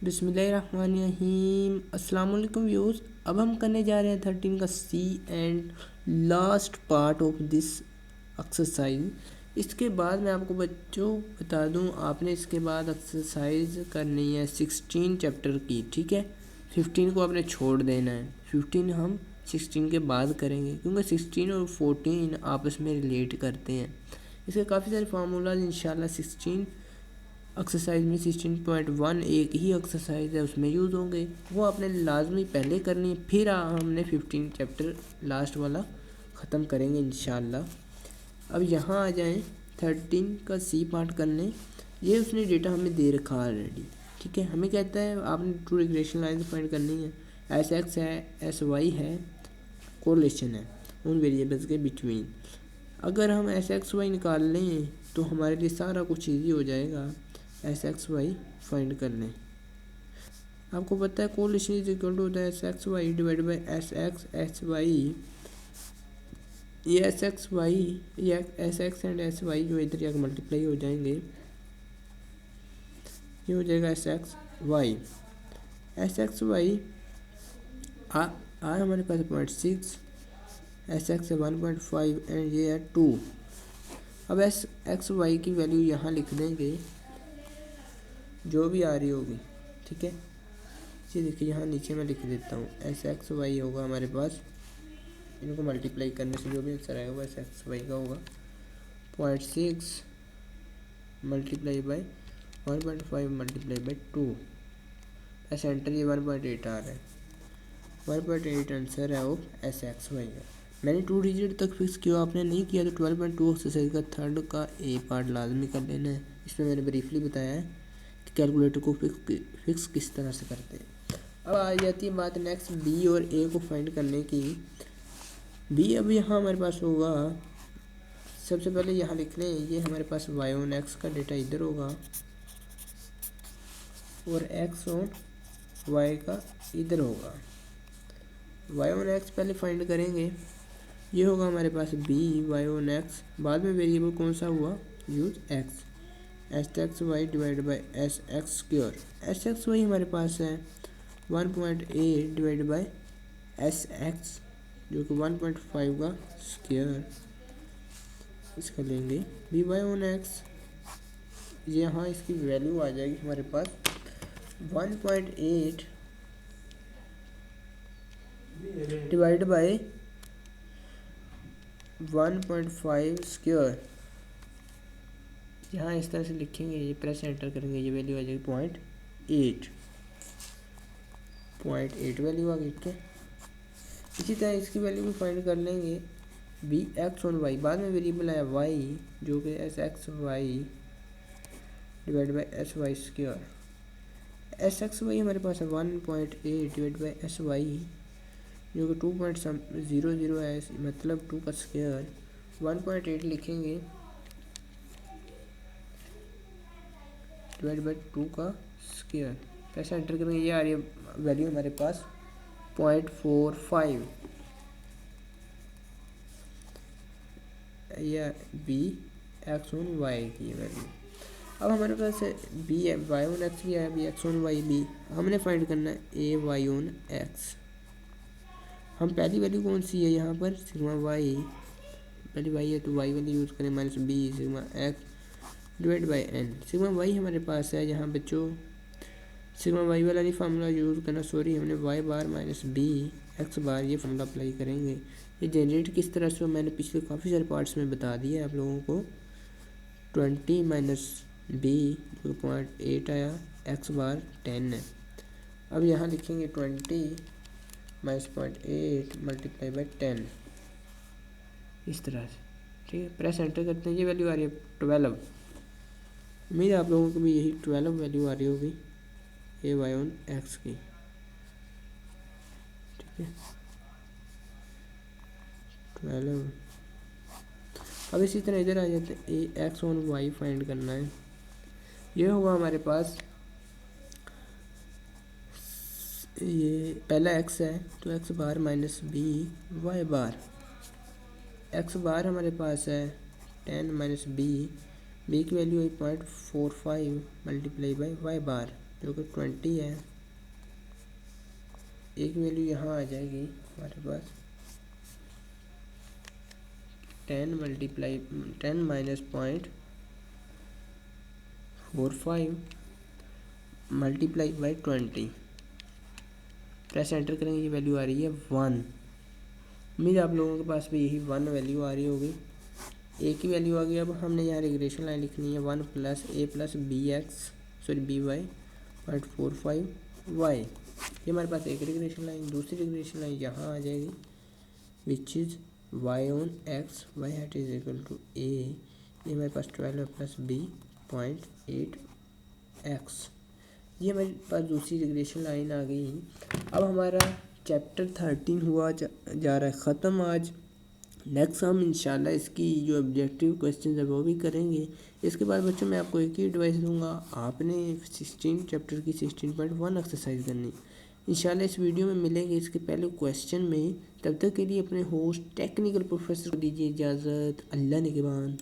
बिस्मिल्लाहिर्रहमानिर्रहीम। अस्सलाम वालेकुम व्यूअर्स। अब हम करने जा रहे हैं 13 का C and last part of this exercise. इसके बाद मैं आपको बच्चों बता दूं, आपने इसके बाद एक्सरसाइज करनी है 16 चैप्टर की, ठीक है। 15 को आपने छोड़ देना है, 15 हम 16 के बाद करेंगे क्योंकि 16 और 14 आपस में रिलेट करते हैं। इसके काफ़ी सारे फार्मूलाज इंशाल्लाह 16 एक्सरसाइज में 16.1 एक ही एक्सरसाइज है उसमें यूज़ होंगे, वो आपने लाजमी पहले करनी है, फिर हमने 15 चैप्टर लास्ट वाला ख़त्म करेंगे इंशाल्लाह। अब यहाँ आ जाएं 13 का सी पार्ट करने। ये उसने डेटा हमें दे रखा ऑलरेडी, ठीक है। हमें कहता है आपने ट्रू रिग्रेशन लाइन फाइंड करनी है। एस एक्स है, एस वाई है, कोरिलेशन है उन वेरिएबल्स के बिटवीन। अगर हम एस एक्स वाई निकाल लें तो हमारे लिए सारा कुछ ईजी हो जाएगा। एस एक्स वाई फाइंड कर लें। आपको पता है कोरिलेशन इज इक्वल टू होता है S x Y divide by S X S Y. ये एस एक्स वाई या S X and S Y जो इधर जाकर मल्टीप्लाई हो जाएंगे, ये हो जाएगा S x Y. S x Y आ हमारे पास 0.6, एस एक्स है 1.5 एंड ये है 2। अब एस एक्स वाई की वैल्यू यहाँ लिख देंगे जो भी आ रही होगी, ठीक है। ये देखिए यहाँ नीचे मैं लिख देता हूँ एस एक्स वाई होगा हमारे पास, इनको मल्टीप्लाई करने से जो भी आंसर आएगा वो एस एक्स वाई का होगा 0.6 multiply by 1.5 multiply by 2। Centre ये 1.8 आ रहा है, 1.8 आंसर है ऑफ एस एक्स वाई का। मैंने 2 डिजिट तक फिक्स किया, आपने नहीं किया तो 12.2 एक्सरसाइज का थर्ड का ए पार्ट लाजमी कर लेना है। इसमें मैंने ब्रीफली बताया है कि कैलकुलेटर को फिक्स किस तरह से करते हैं। अब आ जाती है बात नेक्स्ट बी और ए को फाइंड करने की। बी अब यहाँ हमारे पास होगा, सबसे पहले यहाँ लिख लें ये हमारे पास वाई ऑन एक्स का डेटा इधर होगा और एक्स ऑन वाई का इधर होगा। वाई ऑन एक्स पहले फाइंड करेंगे, ये होगा हमारे पास बी वाई ऑन एक्स, बाद में वेरिएबल कौन सा हुआ use x, s x Y divide by S x square. S x y हमारे पास है 1.8 डिवाइड बाई एस एक्स जो कि 1.5 का स्क्वायर, इसका लेंगे बी वाई ऑन एक्स। यहाँ इसकी वैल्यू आ जाएगी हमारे पास 1.8 डिवाइड बाई 1.5 स्क्वायर। यहाँ इस तरह से लिखेंगे, ये प्रेस एंटर करेंगे, ये वैल्यू आ जाएगी 0.8 वैल्यू आ गई, ठीक है। इसी तरह इसकी वैल्यू भी फाइंड कर लेंगे बी एक्स ऑन वाई, बाद में वेरिएबल आया वाई जो कि s x Y divide by s y square. S x y हमारे पास है 1.8 डिवाइड बाई एस वाई जो कि 2.00 है, मतलब 2 का स्क्वायर। 1.8 लिखेंगे डिवाइड बाई 2 का स्क्वायर, पैसा एंटर करेंगे, ये आ रही है वैल्यू हमारे पास 0.45 या बी एक्स ऑन वाई की वैल्यू। अब हमारे पास बी वाई ऑन एक्स भी आया, b x on y b. हमने फाइंड करना है ए वाई ऑन एक्स। हम पहली वैल्यू कौन सी है यहाँ पर सिग्मा वाई, पहली वाई है तो वाई वाली यूज़ करें minus b sigma x divide by n. Sigma y हमारे पास है यहाँ बच्चों, सिग्मा वाई वाला नहीं फार्मूला यूज़ करना, सॉरी, हमने y bar minus b x bar ये फार्मूला अप्लाई करेंगे। ये जनरेट किस तरह से मैंने पिछले काफ़ी सारे पार्ट्स में बता दिया है आप लोगों को। 20 माइनस बी जो 0.8 आया, एक्स बार 10 है। अब यहाँ लिखेंगे 20 माइनस 0.8 मल्टीप्लाई बाई 10 इस तरह से, ठीक है। प्रेस एंटर करते हैं, ये वैल्यू आ रही है 12। उम्मीद है आप लोगों को भी यही 12 वैल्यू आ रही होगी ए वाई ऑन एक्स की, ठीक है 12। अब इसी तरह इधर आ जाते हैं ए एक्स ऑन वाई फाइंड करना है। ये होगा हमारे पास, ये पहला एक्स है तो एक्स बार माइनस बी वाई बार। एक्स बार हमारे पास है 10 माइनस बी की वैल्यू है 0.45 मल्टीप्लाई बाई वाई बार। जो कि 20 है। एक वैल्यू यहाँ आ जाएगी हमारे पास 10 minus 0.45 multiply by 20। Press enter करेंगे, ये वैल्यू आ रही है 1। उम्मीद आप लोगों के पास भी यही 1 वैल्यू आ रही होगी। एक ही वैल्यू आ गई। अब हमने यहाँ रिग्रेशन लाइन लिखनी है 1 + a + by 0.45 y। ये हमारे पास एक रिग्रेशन लाइन। दूसरी रिग्रेशन लाइन यहाँ आ जाएगी which is y on x y hat is equal to a। ये हमारे पास 12 + b 0.8x। ये हमारे पास दूसरी रिग्रेशन लाइन आ गई। अब हमारा चैप्टर 13 हुआ जा रहा है ख़त्म आज। नेक्स्ट हम इंशाल्लाह इसकी जो ऑब्जेक्टिव क्वेश्चन है वो भी करेंगे। इसके बाद बच्चों मैं आपको एक ही एडवाइस दूंगा, आपने 16 चैप्टर की 16.1 एक्सरसाइज करनी। इंशाल्लाह इस वीडियो में मिलेंगे इसके पहले क्वेश्चन में। तब तक के लिए अपने होस्ट टेक्निकल प्रोफेसर को दीजिए इजाज़त। अल्लाह निगहबान।